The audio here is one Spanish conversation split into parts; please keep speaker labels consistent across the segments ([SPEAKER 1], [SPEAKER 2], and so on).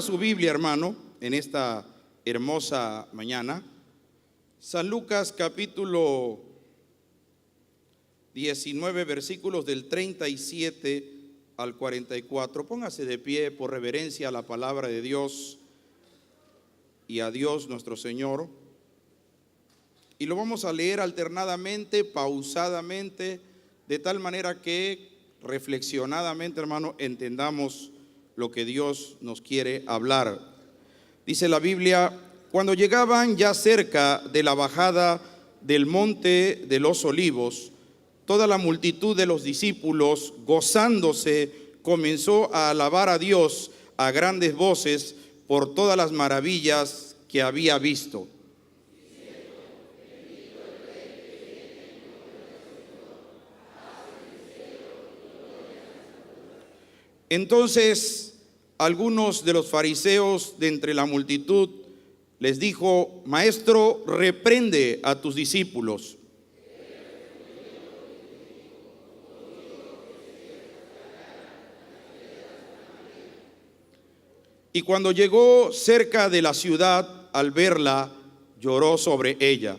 [SPEAKER 1] Abra su Biblia, hermano, en esta hermosa mañana. San Lucas capítulo 19, versículos del 37 al 44. Póngase de pie por reverencia a la palabra de Dios y a Dios nuestro Señor. Y lo vamos a leer alternadamente, pausadamente, de tal manera que reflexionadamente, hermano, entendamos lo que Dios nos quiere hablar. Dice la Biblia: cuando llegaban ya cerca de la bajada del monte de los olivos, toda la multitud de los discípulos, gozándose, comenzó a alabar a Dios a grandes voces por todas las maravillas que había visto. Entonces algunos de los fariseos de entre la multitud les dijo: Maestro, reprende a tus discípulos. Y cuando llegó cerca de la ciudad, al verla, lloró sobre ella.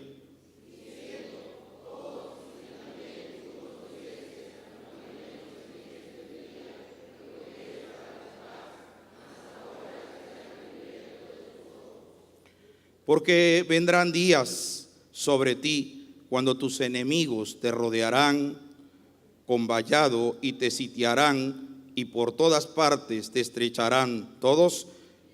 [SPEAKER 1] Porque vendrán días sobre ti cuando tus enemigos te rodearán con vallado y te sitiarán, y por todas partes te estrecharán todos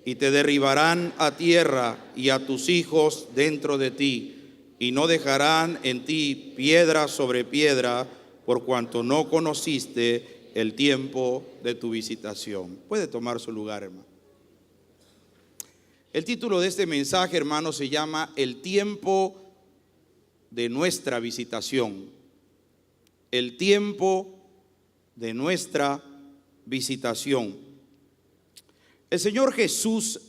[SPEAKER 1] y te derribarán a tierra y a tus hijos dentro de ti, y no dejarán en ti piedra sobre piedra, por cuanto no conociste el tiempo de tu visitación. Puede tomar su lugar, hermano. El título de este mensaje, hermano, se llama El tiempo de nuestra visitación. El tiempo de nuestra visitación. El Señor Jesús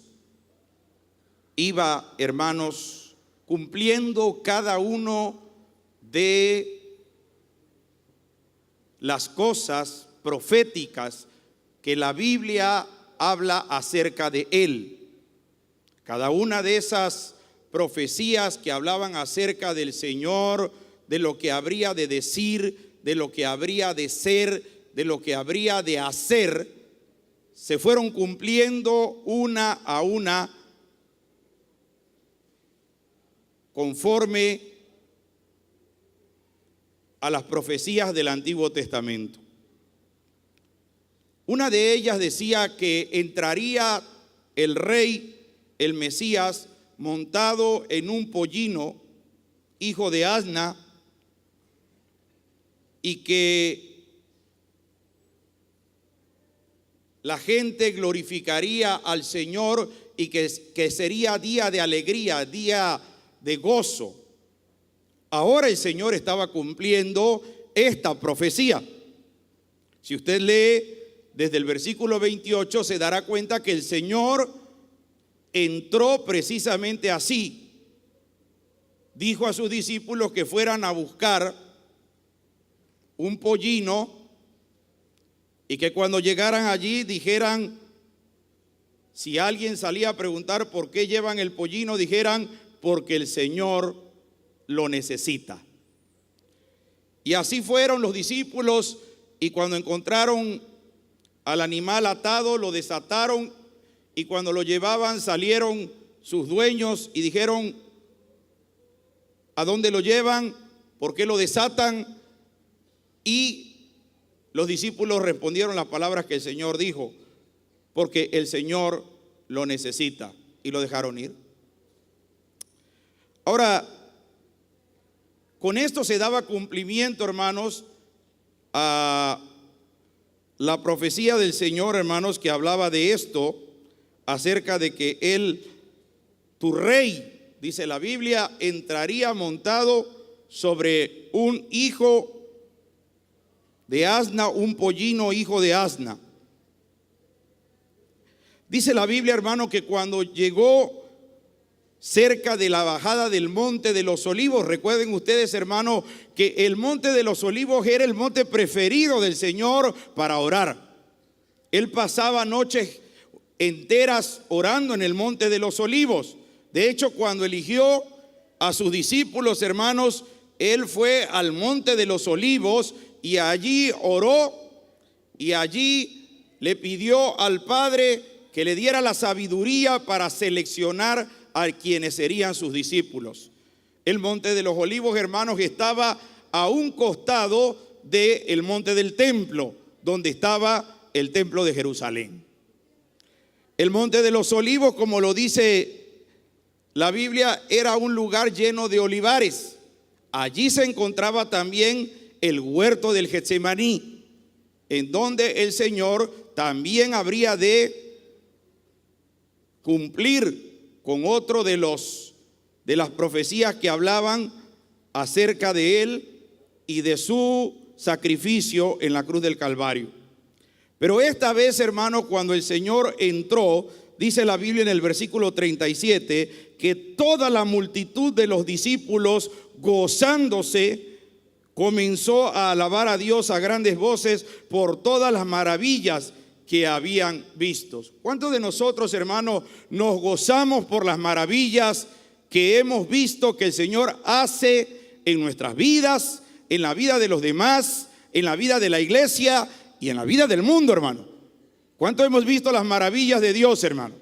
[SPEAKER 1] iba, hermanos, cumpliendo cada uno de las cosas proféticas que la Biblia habla acerca de Él. Cada una de esas profecías que hablaban acerca del Señor, de lo que habría de decir, de lo que habría de ser, de lo que habría de hacer, se fueron cumpliendo una a una conforme a las profecías del Antiguo Testamento. Una de ellas decía que entraría el rey, el Mesías, montado en un pollino, hijo de asna, y que la gente glorificaría al Señor y que sería día de alegría, día de gozo. Ahora el Señor estaba cumpliendo esta profecía. Si usted lee desde el versículo 28, se dará cuenta que el Señor entró precisamente así. Dijo a sus discípulos que fueran a buscar un pollino y que cuando llegaran allí dijeran, si alguien salía a preguntar por qué llevan el pollino, dijeran: porque el Señor lo necesita. Y así fueron los discípulos, y cuando encontraron al animal atado, lo desataron, y cuando lo llevaban salieron sus dueños y dijeron: ¿a dónde lo llevan? ¿Por qué lo desatan? Y los discípulos respondieron las palabras que el Señor dijo: porque el Señor lo necesita, y lo dejaron ir. Ahora, con esto se daba cumplimiento, hermanos, a la profecía del Señor, hermanos, que hablaba de esto, acerca de que Él, tu rey, dice la Biblia, entraría montado sobre un hijo de asna, un pollino hijo de asna. Dice la Biblia, hermano, que cuando llegó cerca de la bajada del monte de los olivos, recuerden ustedes, hermano, que el monte de los olivos era el monte preferido del Señor para orar. Él pasaba noches enteras orando en el Monte de los Olivos. De hecho, cuando eligió a sus discípulos, hermanos, Él fue al Monte de los Olivos y allí oró y allí le pidió al Padre que le diera la sabiduría para seleccionar a quienes serían sus discípulos. El Monte de los Olivos, hermanos, estaba a un costado del Monte del Templo, donde estaba el Templo de Jerusalén. El Monte de los Olivos, como lo dice la Biblia, era un lugar lleno de olivares. Allí se encontraba también el huerto del Getsemaní, en donde el Señor también habría de cumplir con otro de las profecías que hablaban acerca de Él y de su sacrificio en la cruz del Calvario. Pero esta vez, hermano, cuando el Señor entró, dice la Biblia en el versículo 37, que toda la multitud de los discípulos, gozándose, comenzó a alabar a Dios a grandes voces por todas las maravillas que habían visto. ¿Cuántos de nosotros, hermanos, nos gozamos por las maravillas que hemos visto que el Señor hace en nuestras vidas, en la vida de los demás, en la vida de la iglesia y en la vida del mundo, hermano? ¿Cuánto hemos visto las maravillas de Dios, hermano?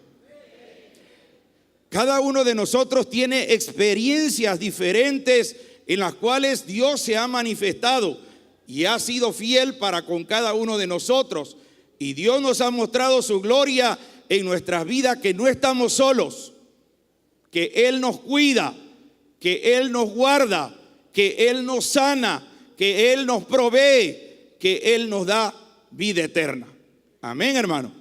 [SPEAKER 1] Cada uno de nosotros tiene experiencias diferentes en las cuales Dios se ha manifestado y ha sido fiel para con cada uno de nosotros. Y Dios nos ha mostrado su gloria en nuestras vidas, que no estamos solos, que Él nos cuida, que Él nos guarda, que Él nos sana, que Él nos provee, que Él nos da vida eterna. Amén, hermano.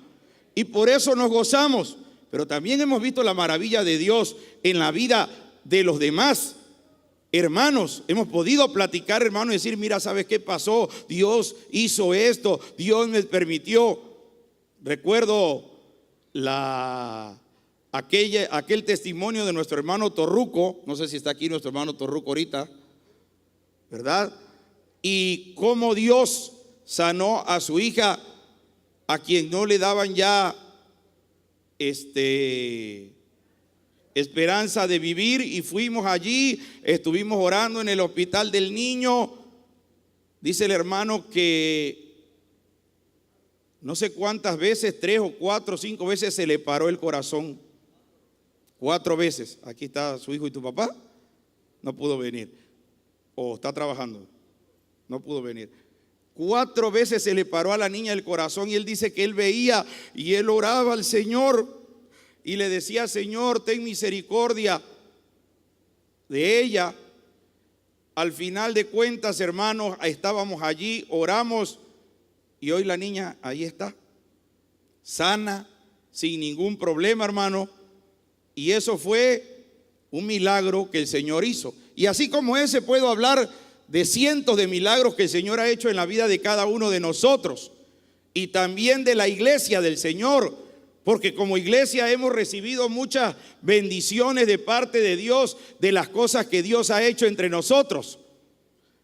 [SPEAKER 1] Y por eso nos gozamos. Pero también hemos visto la maravilla de Dios en la vida de los demás hermanos. Hemos podido platicar, hermano, y decir: mira, ¿sabes qué pasó? Dios hizo esto, Dios me permitió. Recuerdo aquel testimonio de nuestro hermano Torruco. No sé si está aquí nuestro hermano Torruco ahorita, ¿verdad? Y cómo Dios sanó a su hija, a quien no le daban ya esperanza de vivir, y fuimos allí, estuvimos orando en el hospital del niño. Dice el hermano que no sé cuántas veces, 3 o 4 o 5 veces se le paró el corazón. 4 veces. Aquí está su hijo y tu papá. No pudo venir. O está trabajando. No pudo venir. 4 veces se le paró a la niña el corazón, y él dice que él veía y él oraba al Señor y le decía: Señor, ten misericordia de ella. Al final de cuentas, hermanos, estábamos allí, oramos, y hoy la niña ahí está, sana, sin ningún problema, hermano. Y eso fue un milagro que el Señor hizo. Y así como ese, puedo hablar de cientos de milagros que el Señor ha hecho en la vida de cada uno de nosotros, y también de la iglesia del Señor, porque como iglesia hemos recibido muchas bendiciones de parte de Dios, de las cosas que Dios ha hecho entre nosotros.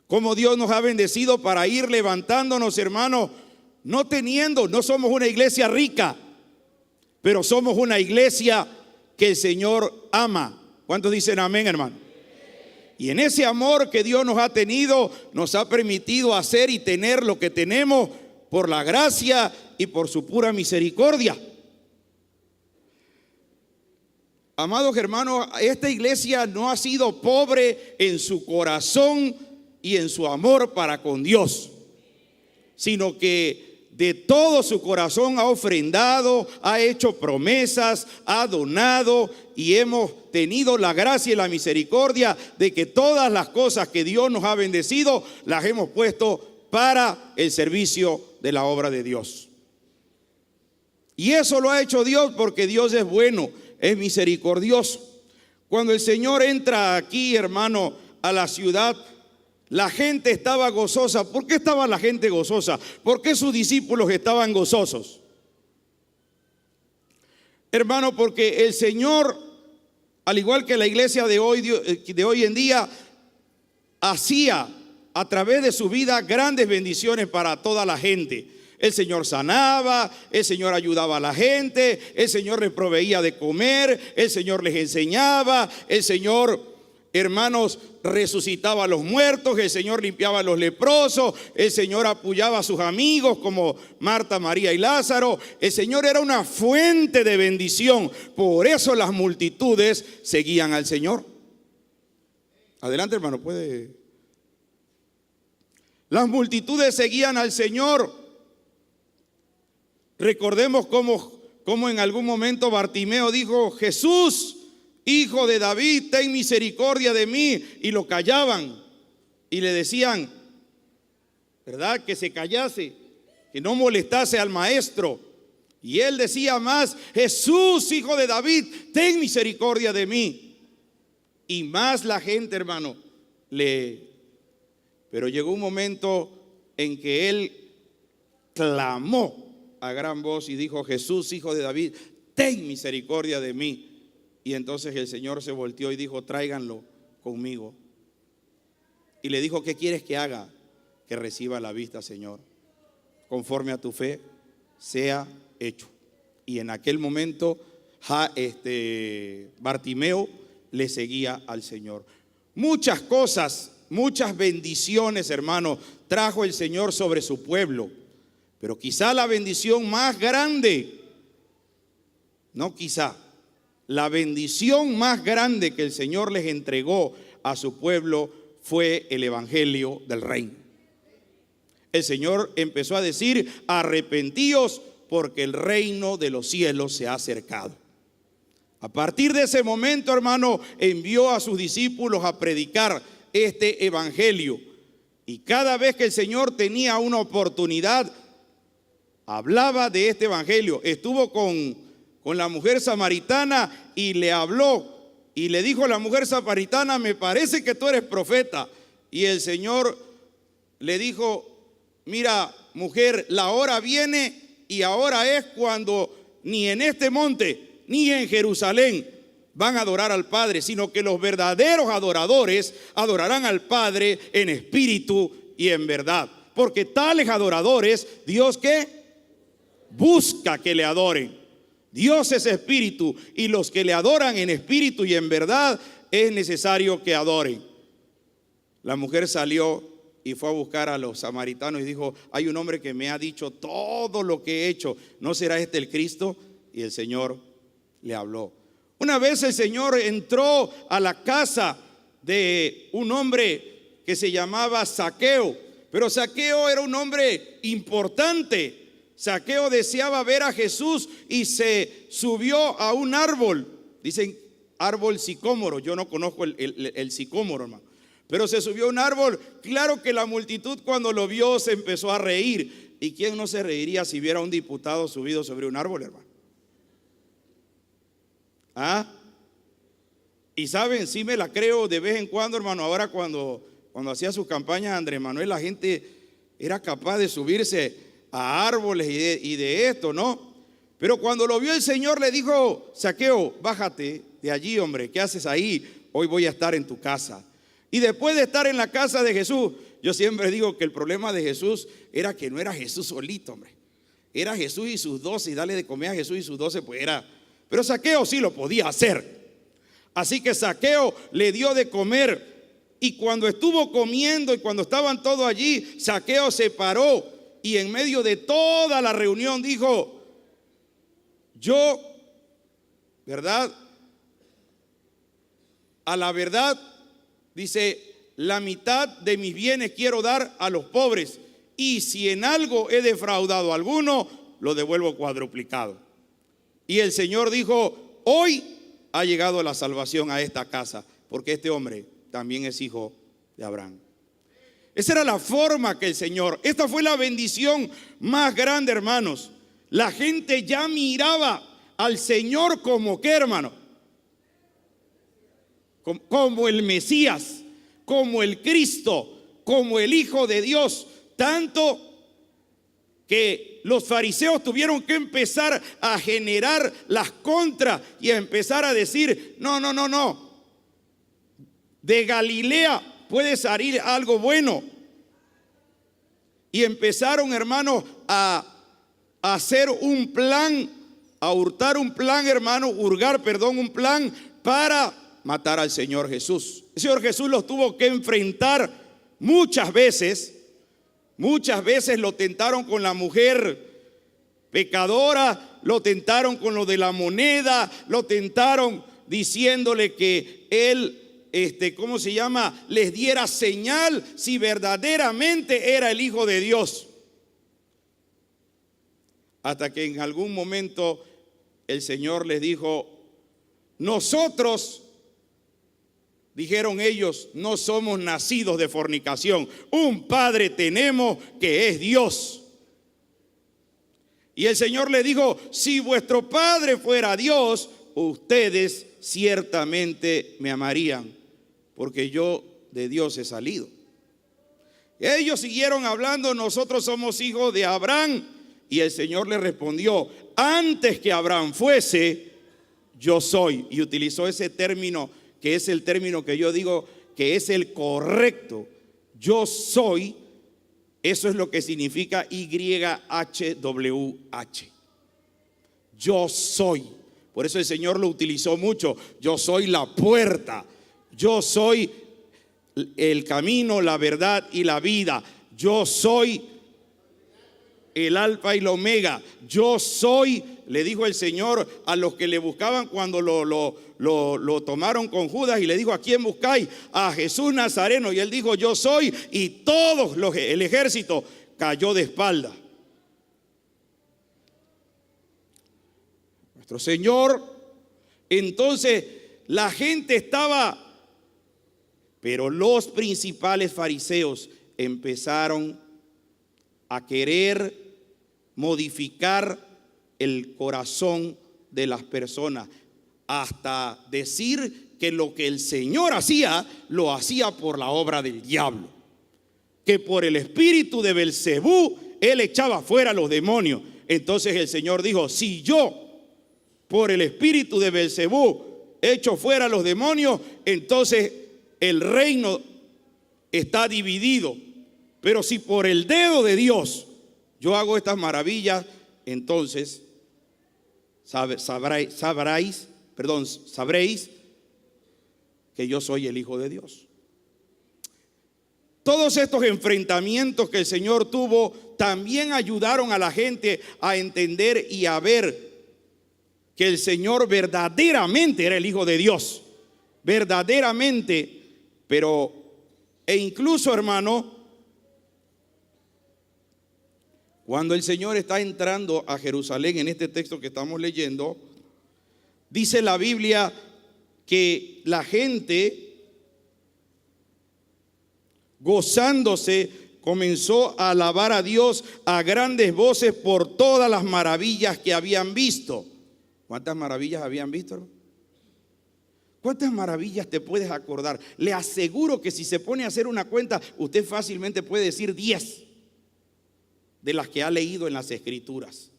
[SPEAKER 1] Como Dios nos ha bendecido para ir levantándonos, hermanos, no somos una iglesia rica, pero somos una iglesia que el Señor ama. ¿Cuántos dicen amén, hermano? Y en ese amor que Dios nos ha tenido, nos ha permitido hacer y tener lo que tenemos por la gracia y por su pura misericordia. Amados hermanos, esta iglesia no ha sido pobre en su corazón y en su amor para con Dios, sino que de todo su corazón ha ofrendado, ha hecho promesas, ha donado, y hemos tenido la gracia y la misericordia de que todas las cosas que Dios nos ha bendecido las hemos puesto para el servicio de la obra de Dios. Y eso lo ha hecho Dios porque Dios es bueno, es misericordioso. Cuando el Señor entra aquí, hermano, a la ciudad, la gente estaba gozosa. ¿Por qué estaba la gente gozosa? ¿Por qué sus discípulos estaban gozosos? Hermano, porque el Señor, al igual que la iglesia de hoy en día, hacía a través de su vida grandes bendiciones para toda la gente. El Señor sanaba, el Señor ayudaba a la gente, el Señor les proveía de comer, el Señor les enseñaba, el Señor, hermanos, resucitaba a los muertos, el Señor limpiaba a los leprosos, el Señor apoyaba a sus amigos como Marta, María y Lázaro. El Señor era una fuente de bendición, por eso las multitudes seguían al Señor. Adelante, hermano, puede. Las multitudes seguían al Señor. Recordemos cómo en algún momento Bartimeo dijo: Jesús, Hijo de David, ten misericordia de mí. Y lo callaban y le decían, ¿verdad?, que se callase, que no molestase al maestro. Y él decía más: Jesús, Hijo de David, ten misericordia de mí. Y más la gente, hermano, pero llegó un momento en que él clamó a gran voz y dijo: Jesús, Hijo de David, ten misericordia de mí. Y entonces el Señor se volteó y dijo: tráiganlo conmigo. Y le dijo: ¿qué quieres que haga? Que reciba la vista, Señor. Conforme a tu fe, sea hecho. Y en aquel momento Bartimeo le seguía al Señor. Muchas cosas, muchas bendiciones, hermano, trajo el Señor sobre su pueblo. Pero quizá la bendición más grande, no quizá, la bendición más grande que el Señor les entregó a su pueblo fue el evangelio del reino. El Señor empezó a decir: arrepentíos porque el reino de los cielos se ha acercado. A partir de ese momento, hermano, envió a sus discípulos a predicar este evangelio. Y cada vez que el Señor tenía una oportunidad, hablaba de este evangelio. Estuvo con la mujer samaritana y le habló. Y le dijo a la mujer samaritana: me parece que tú eres profeta. Y el Señor le dijo: mira, mujer, la hora viene y ahora es cuando ni en este monte ni en Jerusalén van a adorar al Padre, sino que los verdaderos adoradores adorarán al Padre en espíritu y en verdad. Porque tales adoradores, Dios, ¿qué? Busca que le adoren. Dios es espíritu, y los que le adoran en espíritu y en verdad es necesario que adoren. La mujer salió y fue a buscar a los samaritanos y dijo: hay un hombre que me ha dicho todo lo que he hecho, ¿no será este el Cristo? Y el Señor le habló. Una vez el Señor entró a la casa de un hombre que se llamaba Zaqueo, pero Zaqueo era un hombre importante. Zaqueo deseaba ver a Jesús y se subió a un árbol, dicen árbol sicómoro, yo no conozco el sicómoro, hermano, pero se subió a un árbol. Claro que la multitud cuando lo vio se empezó a reír. ¿Y quién no se reiría si viera a un diputado subido sobre un árbol, hermano? Y saben, sí me la creo de vez en cuando, hermano. Ahora cuando hacía sus campañas Andrés Manuel, la gente era capaz de subirse a árboles y de esto, ¿no? Pero cuando lo vio el Señor le dijo: Zaqueo, bájate de allí, hombre, ¿qué haces ahí? Hoy voy a estar en tu casa. Y después de estar en la casa de Jesús, yo siempre digo que el problema de Jesús era que no era Jesús solito, hombre. Era Jesús y sus 12, y darle de comer a Jesús y sus 12, pues era. Pero Zaqueo sí lo podía hacer. Así que Zaqueo le dio de comer. Y cuando estuvo comiendo y cuando estaban todos allí, Zaqueo se paró y en medio de toda la reunión dijo: yo, ¿verdad? A la verdad, dice, la mitad de mis bienes quiero dar a los pobres, y si en algo he defraudado a alguno, lo devuelvo cuadruplicado. Y el Señor dijo: hoy ha llegado la salvación a esta casa, porque este hombre también es hijo de Abraham. Esa era la forma que el Señor, esta fue la bendición más grande, hermanos. La gente ya miraba al Señor como, ¿qué, hermano? Como el Mesías, como el Cristo, como el Hijo de Dios. Tanto que los fariseos tuvieron que empezar a generar las contras y a empezar a decir: no. De Galilea puede salir algo bueno. Y empezaron, hermanos, a a hacer un plan, a hurtar un plan, hermano, un plan para matar al Señor Jesús. El Señor Jesús los tuvo que enfrentar muchas veces. Muchas veces lo tentaron con la mujer pecadora, lo tentaron con lo de la moneda, lo tentaron diciéndole que él, les diera señal si verdaderamente era el Hijo de Dios. Hasta que en algún momento el Señor les dijo: nosotros, dijeron ellos, no somos nacidos de fornicación. Un Padre tenemos que es Dios. Y el Señor le dijo: si vuestro Padre fuera Dios, ustedes ciertamente me amarían, porque yo de Dios he salido. Ellos siguieron hablando: nosotros somos hijos de Abraham. Y el Señor le respondió: antes que Abraham fuese, yo soy. Y utilizó ese término, que es el término que yo digo que es el correcto. Yo soy. Eso es lo que significa YHWH. Yo soy. Por eso el Señor lo utilizó mucho. Yo soy la puerta. Yo soy el camino, la verdad y la vida. Yo soy el alfa y la omega. Yo soy, le dijo el Señor a los que le buscaban cuando lo tomaron con Judas, y le dijo: ¿a quién buscáis? A Jesús Nazareno. Y él dijo: yo soy. Y todos el ejército cayó de espalda. Nuestro Señor, entonces la gente estaba, pero los principales fariseos empezaron a querer modificar el corazón de las personas, hasta decir que lo que el Señor hacía, lo hacía por la obra del diablo, que por el espíritu de Belcebú él echaba fuera a los demonios. Entonces el Señor dijo: si yo por el espíritu de Belcebú echo fuera a los demonios, entonces el reino está dividido. Pero si por el dedo de Dios yo hago estas maravillas, entonces sabréis que yo soy el Hijo de Dios. Todos estos enfrentamientos que el Señor tuvo también ayudaron a la gente a entender y a ver que el Señor verdaderamente era el Hijo de Dios. Verdaderamente. Pero, e incluso, hermano, cuando el Señor está entrando a Jerusalén, en este texto que estamos leyendo, dice la Biblia que la gente, gozándose, comenzó a alabar a Dios a grandes voces por todas las maravillas que habían visto. ¿Cuántas maravillas habían visto, hermano? ¿Cuántas maravillas te puedes acordar? Le aseguro que si se pone a hacer una cuenta, usted fácilmente puede decir 10 de las que ha leído en las Escrituras.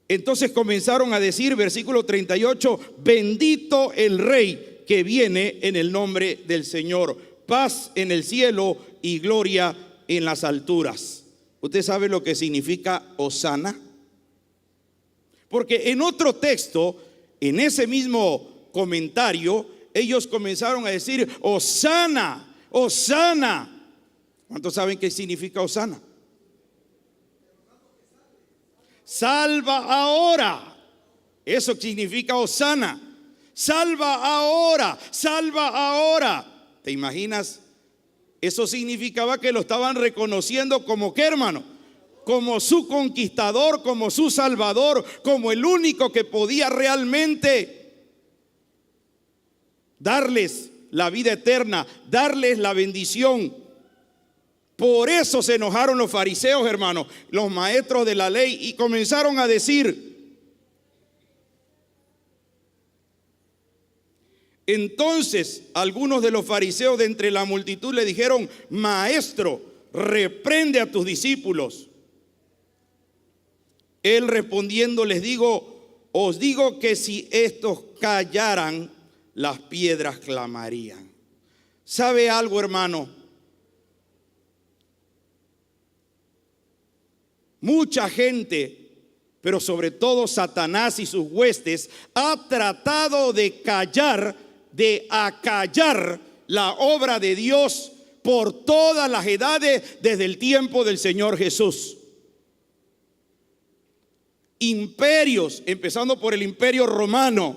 [SPEAKER 1] Entonces comenzaron a decir, versículo 38, bendito el Rey que viene en el nombre del Señor, paz en el cielo y gloria en las alturas. ¿Usted sabe lo que significa Hosana? Porque en otro texto, en ese mismo comentario, ellos comenzaron a decir: Hosana, Hosana. ¿Cuántos saben qué significa Hosana? Salva ahora. Eso significa Hosana. Salva ahora, salva ahora. ¿Te imaginas? Eso significaba que lo estaban reconociendo como ¿qué, hermano? Como su conquistador, como su salvador, como el único que podía realmente darles la vida eterna, darles la bendición. Por eso se enojaron los fariseos, hermanos, los maestros de la ley, y comenzaron a decir. Entonces algunos de los fariseos de entre la multitud le dijeron: maestro, reprende a tus discípulos. Él respondiendo les digo: os digo que si estos callaran, las piedras clamarían. ¿Sabe algo, hermano? mucha gente, pero sobre todo Satanás y sus huestes, ha tratado de acallar la obra de Dios por todas las edades desde el tiempo del Señor Jesús. Imperios, empezando por el Imperio Romano,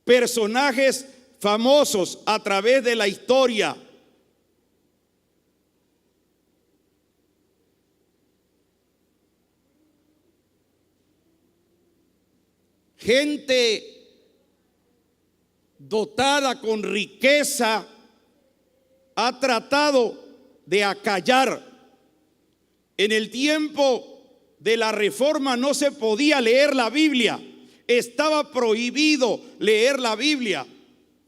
[SPEAKER 1] personajes famosos a través de la historia, gente dotada con riqueza, ha tratado de acallar. En el tiempo de la Reforma no se podía leer la Biblia, estaba prohibido leer la Biblia.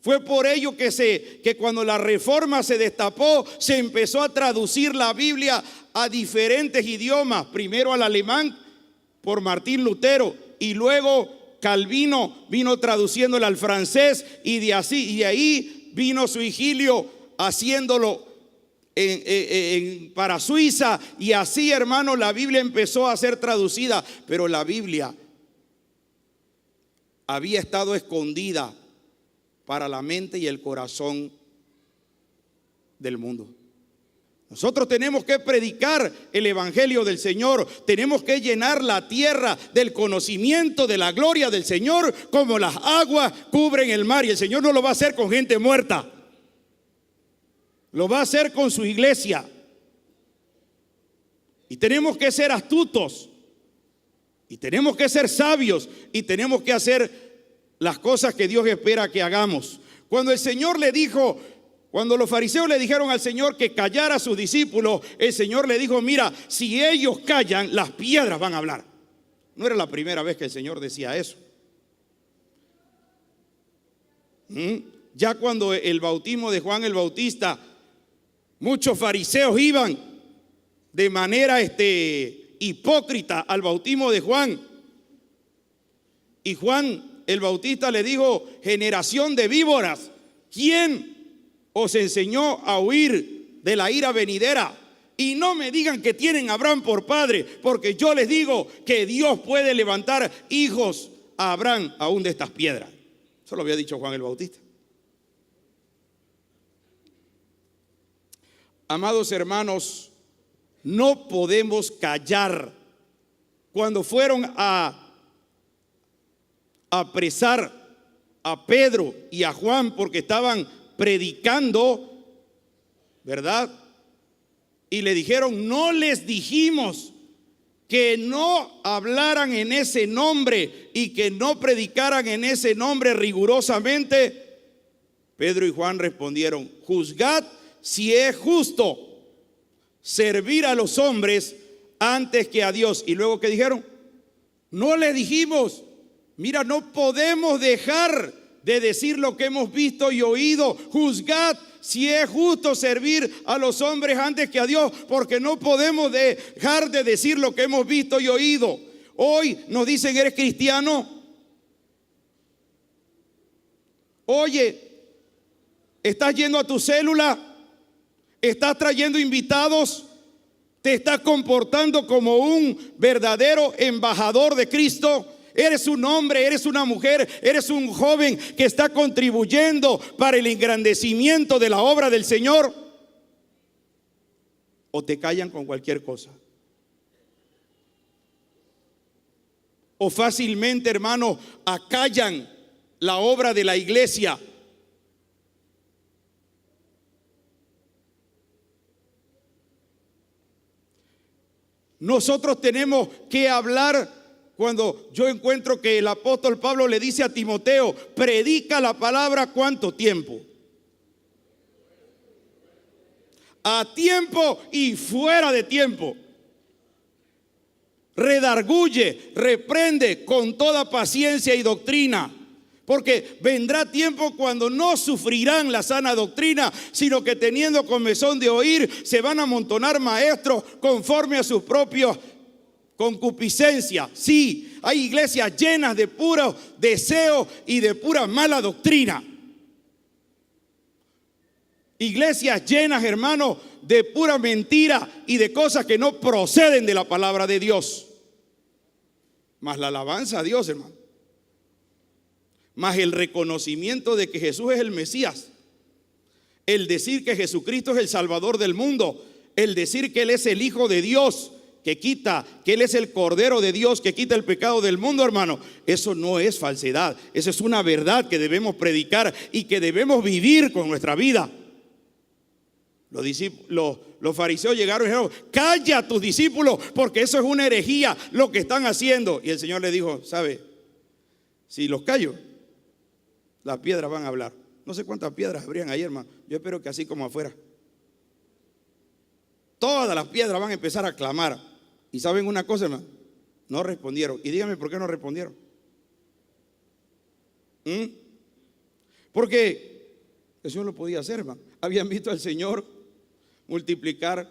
[SPEAKER 1] Fue por ello que cuando la Reforma se destapó, se empezó a traducir la Biblia a diferentes idiomas, primero al alemán por Martín Lutero, y luego Calvino vino traduciéndolo al francés, y de ahí vino Suigilio haciéndolo para Suiza, y así, hermano, la Biblia empezó a ser traducida. Pero la Biblia había estado escondida para la mente y el corazón del mundo. Nosotros tenemos que predicar el evangelio del Señor, tenemos que llenar la tierra del conocimiento de la gloria del Señor, como las aguas cubren el mar. Y el Señor no lo va a hacer con gente muerta, lo va a hacer con su iglesia. Y tenemos que ser astutos, y tenemos que ser sabios, y tenemos que hacer las cosas que Dios espera que hagamos. Cuando el Señor le dijo, cuando los fariseos le dijeron al Señor que callara a sus discípulos, el Señor le dijo: mira, si ellos callan, las piedras van a hablar. No era la primera vez que el Señor decía eso. Ya cuando el bautismo de Juan el Bautista, muchos fariseos iban de manera hipócrita al bautismo de Juan. Y Juan el Bautista le dijo: generación de víboras, ¿quién os enseñó a huir de la ira venidera? Y no me digan que tienen a Abraham por padre, porque yo les digo que Dios puede levantar hijos a Abraham aún de estas piedras. Eso lo había dicho Juan el Bautista. Amados hermanos, no podemos callar. Cuando fueron a apresar a Pedro y a Juan porque estaban predicando, ¿verdad? Y le dijeron: no les dijimos que no hablaran en ese nombre y que no predicaran en ese nombre rigurosamente. Pedro y Juan respondieron: juzgad si es justo servir a los hombres antes que a Dios. Y luego, ¿qué dijeron? No les dijimos. Mira, no podemos dejar de decir lo que hemos visto y oído. Juzgad si es justo servir a los hombres antes que a Dios, porque no podemos dejar de decir lo que hemos visto y oído. Hoy nos dicen: ¿eres cristiano? Oye, ¿estás yendo a tu célula? ¿Estás trayendo invitados? ¿Te estás comportando como un verdadero embajador de Cristo? ¿Eres un hombre, eres una mujer, eres un joven que está contribuyendo para el engrandecimiento de la obra del Señor? ¿O te callan con cualquier cosa? ¿O fácilmente, hermano, acallan la obra de la iglesia? Nosotros tenemos que hablar. Cuando yo encuentro que el apóstol Pablo le dice a Timoteo: predica la palabra, ¿cuánto tiempo? A tiempo y fuera de tiempo. Redarguye, reprende con toda paciencia y doctrina. Porque vendrá tiempo cuando no sufrirán la sana doctrina, sino que teniendo comezón de oír, se van a amontonar maestros conforme a sus propios concupiscencia. Sí, hay iglesias llenas de puros deseos y de pura mala doctrina. Iglesias llenas, hermano, de pura mentira y de cosas que no proceden de la palabra de Dios. Más la alabanza a Dios, hermano. Más el reconocimiento de que Jesús es el Mesías. El decir que Jesucristo es el Salvador del mundo. El decir que Él es el Hijo de Dios, que Él es el Cordero de Dios, que quita el pecado del mundo, hermano. Eso no es falsedad. Eso es una verdad que debemos predicar y que debemos vivir con nuestra vida. Los fariseos llegaron y dijeron: calla a tus discípulos, porque eso es una herejía lo que están haciendo. Y el Señor le dijo: ¿sabe? Si los callo, las piedras van a hablar. No sé cuántas piedras habrían ahí, hermano. Yo espero que así como afuera, todas las piedras van a empezar a clamar. Y ¿saben una cosa, hermano? No respondieron. Y díganme por qué no respondieron. Porque el Señor lo podía hacer, hermano. Habían visto al Señor multiplicar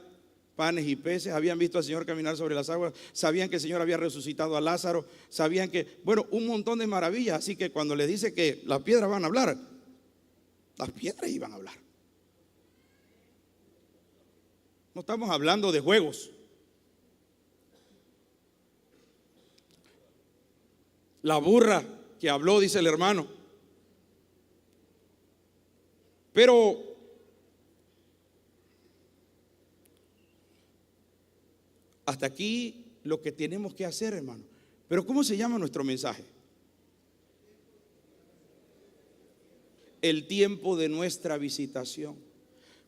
[SPEAKER 1] panes y peces, habían visto al Señor caminar sobre las aguas, sabían que el Señor había resucitado a Lázaro, sabían que, bueno, un montón de maravillas. Así que cuando les dice que las piedras van a hablar, las piedras iban a hablar. No estamos hablando de juegos. La burra que habló, dice el hermano. Pero hasta aquí lo que tenemos que hacer, hermano. Pero ¿cómo se llama nuestro mensaje? El tiempo de nuestra visitación.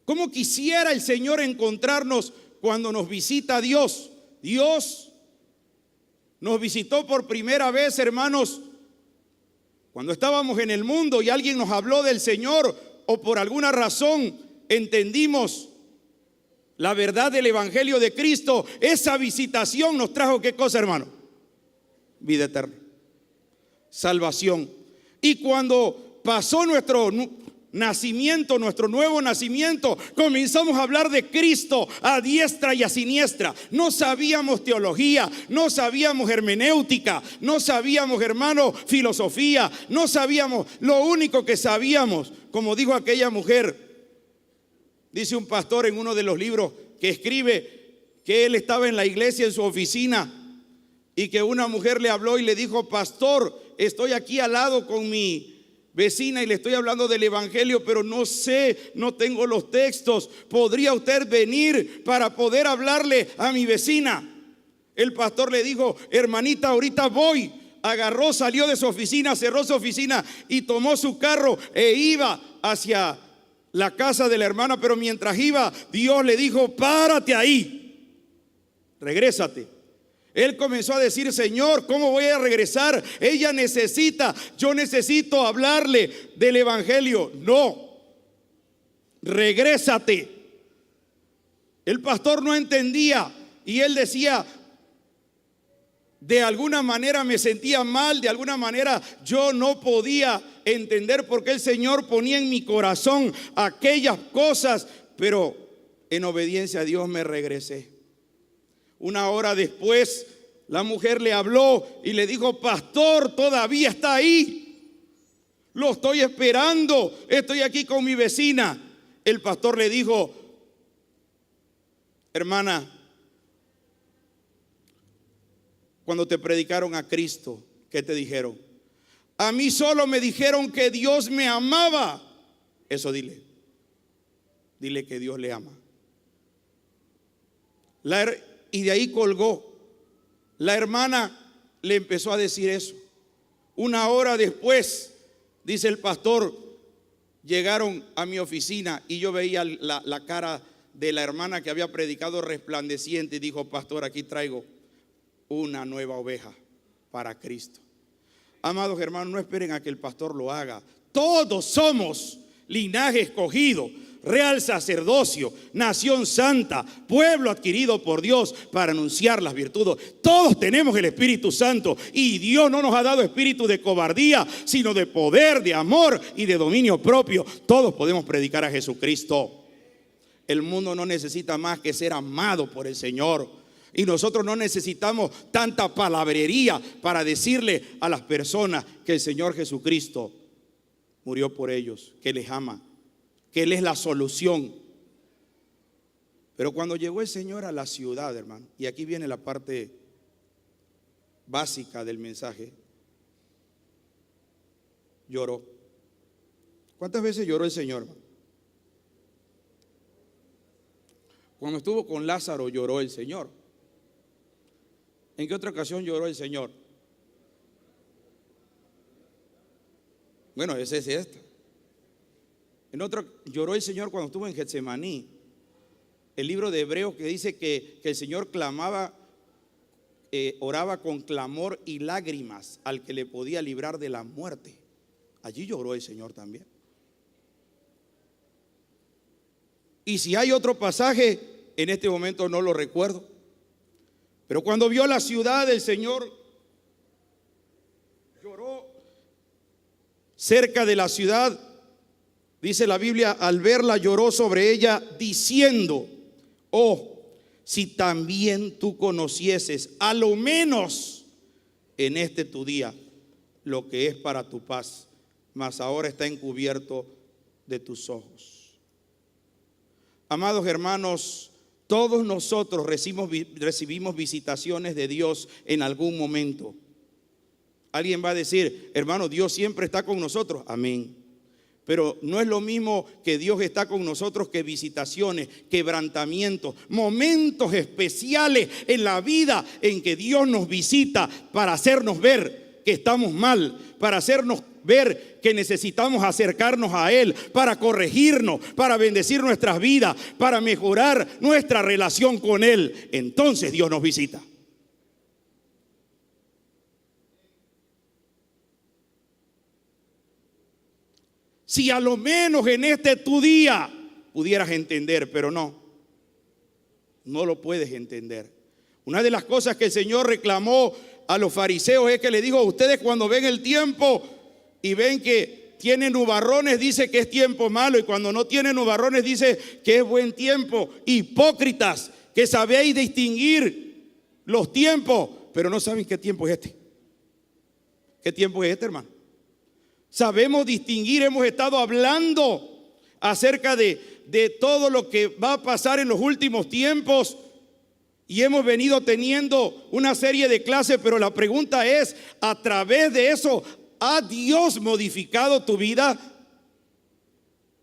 [SPEAKER 1] ¿Cómo quisiera el Señor encontrarnos cuando nos visita Dios? Dios nos visitó por primera vez, hermanos, cuando estábamos en el mundo y alguien nos habló del Señor, o por alguna razón entendimos la verdad del Evangelio de Cristo. Esa visitación nos trajo, ¿qué cosa, hermano? Vida eterna, salvación. Y cuando pasó nuestro nacimiento, nuestro nuevo nacimiento, comenzamos a hablar de Cristo a diestra y a siniestra. No sabíamos teología, no sabíamos hermenéutica, no sabíamos, hermano, filosofía, no sabíamos. Lo único que sabíamos, como dijo aquella mujer, dice un pastor en uno de los libros que escribe, que él estaba en la iglesia, en su oficina, y que una mujer le habló y le dijo: pastor, estoy aquí al lado con mi vecina y le estoy hablando del Evangelio, pero no sé, no tengo los textos. ¿Podría usted venir para poder hablarle a mi vecina? El pastor le dijo: hermanita, ahorita voy. Agarró, salió de su oficina, cerró su oficina y tomó su carro e iba hacia la casa de la hermana. Pero mientras iba, Dios le dijo: párate ahí, regrésate. Él comenzó a decir: Señor, ¿cómo voy a regresar? Ella necesita, yo necesito hablarle del Evangelio. No, regrésate. El pastor no entendía y él decía: de alguna manera me sentía mal, de alguna manera yo no podía entender por qué el Señor ponía en mi corazón aquellas cosas, pero en obediencia a Dios me regresé. Una hora después, la mujer le habló y le dijo: pastor, todavía está ahí, lo estoy esperando, estoy aquí con mi vecina. El pastor le dijo: hermana, cuando te predicaron a Cristo, ¿qué te dijeron? A mí solo me dijeron que Dios me amaba. Eso dile que Dios le ama. Y de ahí colgó. La hermana le empezó a decir eso. Una hora después, dice el pastor, llegaron a mi oficina y yo veía la cara de la hermana que había predicado resplandeciente, y dijo: pastor, aquí traigo una nueva oveja para Cristo. Amados hermanos, no esperen a que el pastor lo haga. Todos somos linaje escogido, real sacerdocio, nación santa, pueblo adquirido por Dios para anunciar las virtudes. Todos tenemos el Espíritu Santo, y Dios no nos ha dado espíritu de cobardía, sino de poder, de amor y de dominio propio. Todos podemos predicar a Jesucristo. El mundo no necesita más que ser amado por el Señor. Y nosotros no necesitamos tanta palabrería para decirle a las personas que el Señor Jesucristo murió por ellos, que les ama. que Él es la solución. Pero cuando llegó el Señor a la ciudad, hermano, y aquí viene la parte básica del mensaje, lloró. ¿Cuántas veces lloró el Señor, hermano? Cuando estuvo con Lázaro lloró el Señor. ¿En qué otra ocasión lloró el Señor? Bueno, esa es esta. En otra lloró el Señor cuando estuvo en Getsemaní. El libro de Hebreos que dice que el Señor clamaba, oraba con clamor y lágrimas al que le podía librar de la muerte. Allí lloró el Señor también. Y si hay otro pasaje, en este momento no lo recuerdo, pero cuando vio la ciudad, el Señor lloró cerca de la ciudad. Dice la Biblia, al verla lloró sobre ella diciendo: oh, si también tú conocieses, a lo menos en este tu día, lo que es para tu paz, mas ahora está encubierto de tus ojos. Amados hermanos, todos nosotros recibimos visitaciones de Dios en algún momento. Alguien va a decir: hermano, Dios siempre está con nosotros. Amén. Pero no es lo mismo que Dios está con nosotros que visitaciones, quebrantamientos, momentos especiales en la vida en que Dios nos visita para hacernos ver que estamos mal, para hacernos ver que necesitamos acercarnos a Él, para corregirnos, para bendecir nuestras vidas, para mejorar nuestra relación con Él. Entonces Dios nos visita. Si a lo menos en este tu día pudieras entender, pero no lo puedes entender. Una de las cosas que el Señor reclamó a los fariseos es que le dijo: ustedes cuando ven el tiempo y ven que tienen nubarrones, dice que es tiempo malo, y cuando no tienen nubarrones dice que es buen tiempo. Hipócritas, que sabéis distinguir los tiempos, pero no saben qué tiempo es este. ¿Qué tiempo es este, hermano? Sabemos distinguir, hemos estado hablando acerca de todo lo que va a pasar en los últimos tiempos y hemos venido teniendo una serie de clases, pero la pregunta es: a través de eso, ¿ha Dios modificado tu vida?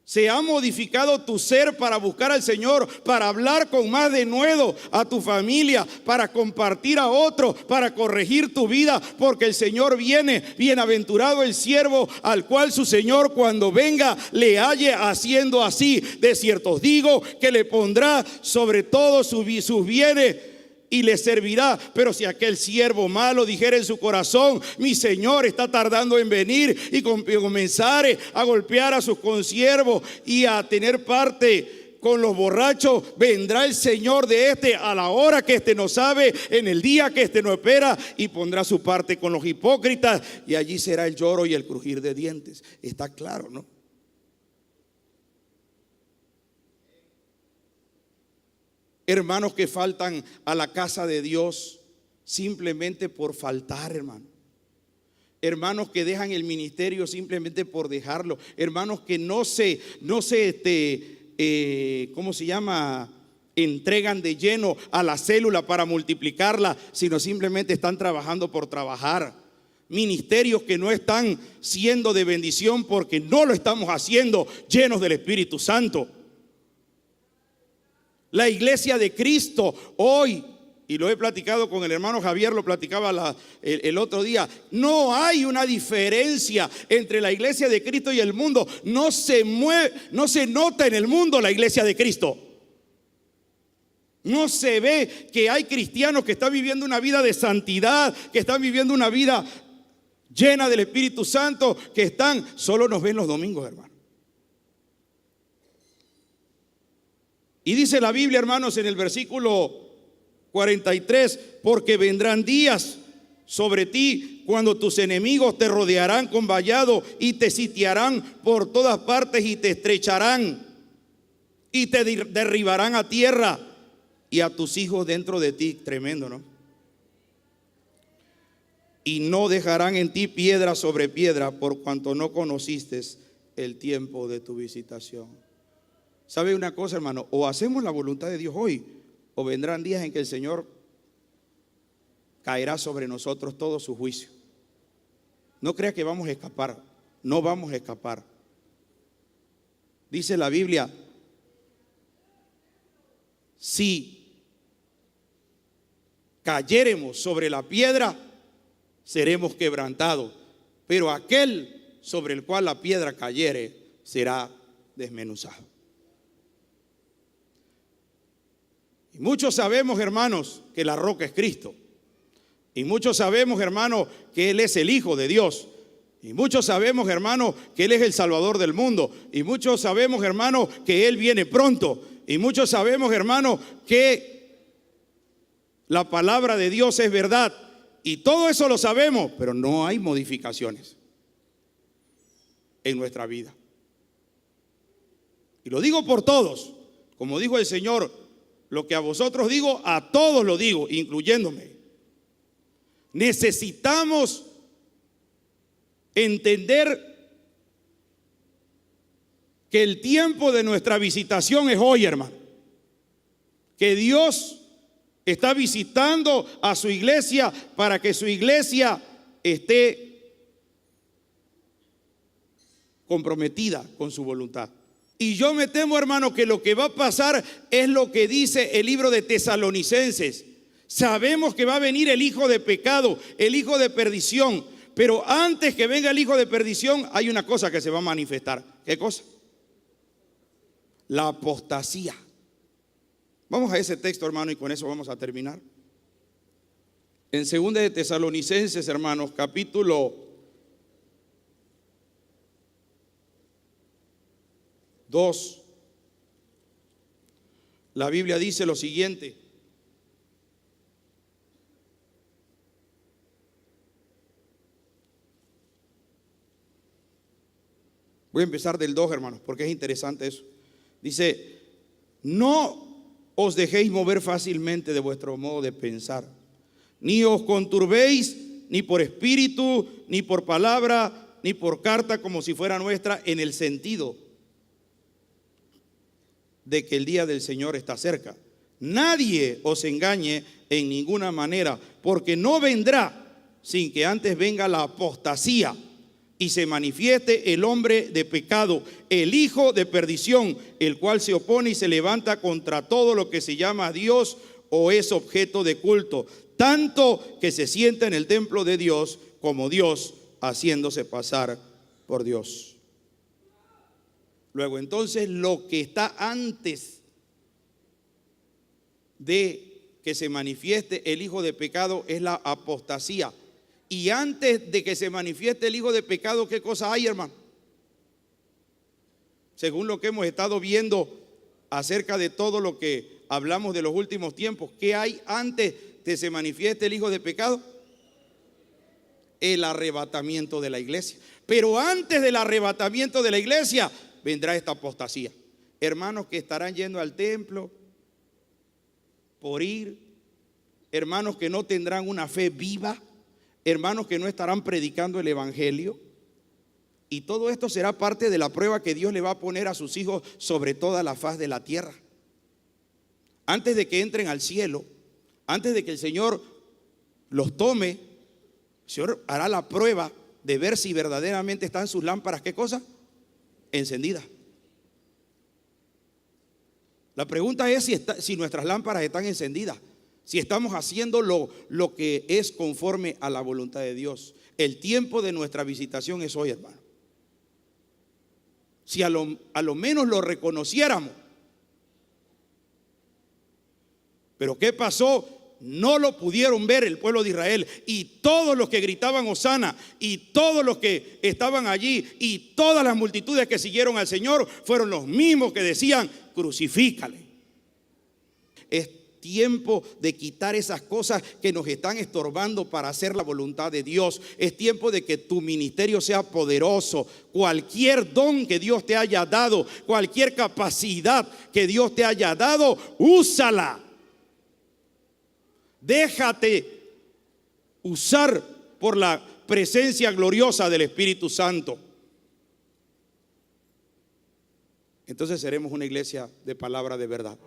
[SPEAKER 1] ¿Se ha modificado tu ser para buscar al Señor, para hablar con más denuedo a tu familia, para compartir a otros, para corregir tu vida? Porque el Señor viene. Bienaventurado el siervo al cual su Señor cuando venga le halle haciendo así. De cierto os digo que le pondrá sobre todos sus bienes y le servirá. Pero si aquel siervo malo dijera en su corazón: mi Señor está tardando en venir, y comenzare a golpear a sus consiervos y a tener parte con los borrachos, vendrá el Señor de este a la hora que este no sabe, en el día que este no espera, y pondrá su parte con los hipócritas, y allí será el lloro y el crujir de dientes. Está claro, ¿no? Hermanos que faltan a la casa de Dios simplemente por faltar, hermano. Hermanos que dejan el ministerio simplemente por dejarlo. Hermanos que no se entregan de lleno a la célula para multiplicarla, sino simplemente están trabajando por trabajar. Ministerios que no están siendo de bendición porque no lo estamos haciendo llenos del Espíritu Santo. La iglesia de Cristo hoy, y lo he platicado con el hermano Javier, lo platicaba el otro día, no hay una diferencia entre la iglesia de Cristo y el mundo. No se nota en el mundo la iglesia de Cristo. No se ve que hay cristianos que están viviendo una vida de santidad, que están viviendo una vida llena del Espíritu Santo, que solo nos ven los domingos, hermano. Y dice la Biblia, hermanos, en el versículo 43: porque vendrán días sobre ti cuando tus enemigos te rodearán con vallado y te sitiarán por todas partes y te estrecharán y te derribarán a tierra y a tus hijos dentro de ti. Tremendo, ¿no? Y no dejarán en ti piedra sobre piedra, por cuanto no conociste el tiempo de tu visitación. ¿Sabe una cosa, hermano? O hacemos la voluntad de Dios hoy, o vendrán días en que el Señor caerá sobre nosotros todo su juicio. No crea que vamos a escapar, no vamos a escapar. Dice la Biblia, si cayéremos sobre la piedra, seremos quebrantados, pero aquel sobre el cual la piedra cayere será desmenuzado. Y muchos sabemos, hermanos, que la roca es Cristo. Y muchos sabemos, hermanos, que Él es el Hijo de Dios. Y muchos sabemos, hermanos, que Él es el Salvador del mundo. Y muchos sabemos, hermanos, que Él viene pronto. Y muchos sabemos, hermanos, que la palabra de Dios es verdad. Y todo eso lo sabemos, pero no hay modificaciones en nuestra vida. Y lo digo por todos, como dijo el Señor, lo que a vosotros digo, a todos lo digo, incluyéndome. Necesitamos entender que el tiempo de nuestra visitación es hoy, hermano. Que Dios está visitando a su iglesia para que su iglesia esté comprometida con su voluntad. Y yo me temo, hermano, que lo que va a pasar es lo que dice el libro de Tesalonicenses. Sabemos que va a venir el hijo de pecado, el hijo de perdición. Pero antes que venga el hijo de perdición, hay una cosa que se va a manifestar. ¿Qué cosa? La apostasía. Vamos a ese texto, hermano, y con eso vamos a terminar. En 2 de Tesalonicenses, hermanos, capítulo 2, la Biblia dice lo siguiente. Voy a empezar del 2, hermanos, porque es interesante eso. Dice, no os dejéis mover fácilmente de vuestro modo de pensar, ni os conturbéis, ni por espíritu, ni por palabra, ni por carta como si fuera nuestra, en el sentido de que el día del Señor está cerca. Nadie os engañe en ninguna manera, porque no vendrá sin que antes venga la apostasía y se manifieste el hombre de pecado, el hijo de perdición, el cual se opone y se levanta contra todo lo que se llama Dios o es objeto de culto, tanto que se sienta en el templo de Dios como Dios, haciéndose pasar por Dios. Luego entonces lo que está antes de que se manifieste el hijo de pecado es la apostasía. Y antes de que se manifieste el hijo de pecado, ¿qué cosa hay, hermano? Según lo que hemos estado viendo acerca de todo lo que hablamos de los últimos tiempos, ¿qué hay antes de que se manifieste el hijo de pecado? El arrebatamiento de la iglesia. Pero antes del arrebatamiento de la iglesia vendrá esta apostasía. Hermanos que estarán yendo al templo por ir, hermanos que no tendrán una fe viva, hermanos que no estarán predicando el evangelio. Y todo esto será parte de la prueba que Dios le va a poner a sus hijos sobre toda la faz de la tierra. Antes de que entren al cielo, antes de que el Señor los tome, el Señor hará la prueba de ver si verdaderamente están sus lámparas, ¿qué cosa? Encendidas. La pregunta es si nuestras lámparas están encendidas, si estamos haciendo lo que es conforme a la voluntad de Dios. El tiempo de nuestra visitación es hoy, hermano. Si a lo menos lo reconociéramos. Pero ¿qué pasó? No lo pudieron ver el pueblo de Israel, y todos los que gritaban Hosana, y todos los que estaban allí, y todas las multitudes que siguieron al Señor fueron los mismos que decían: crucifícale. Es tiempo de quitar esas cosas que nos están estorbando para hacer la voluntad de Dios. Es tiempo de que tu ministerio sea poderoso. Cualquier don que Dios te haya dado, cualquier capacidad que Dios te haya dado, úsala. Déjate usar por la presencia gloriosa del Espíritu Santo. entonces seremos una iglesia de palabra de verdad.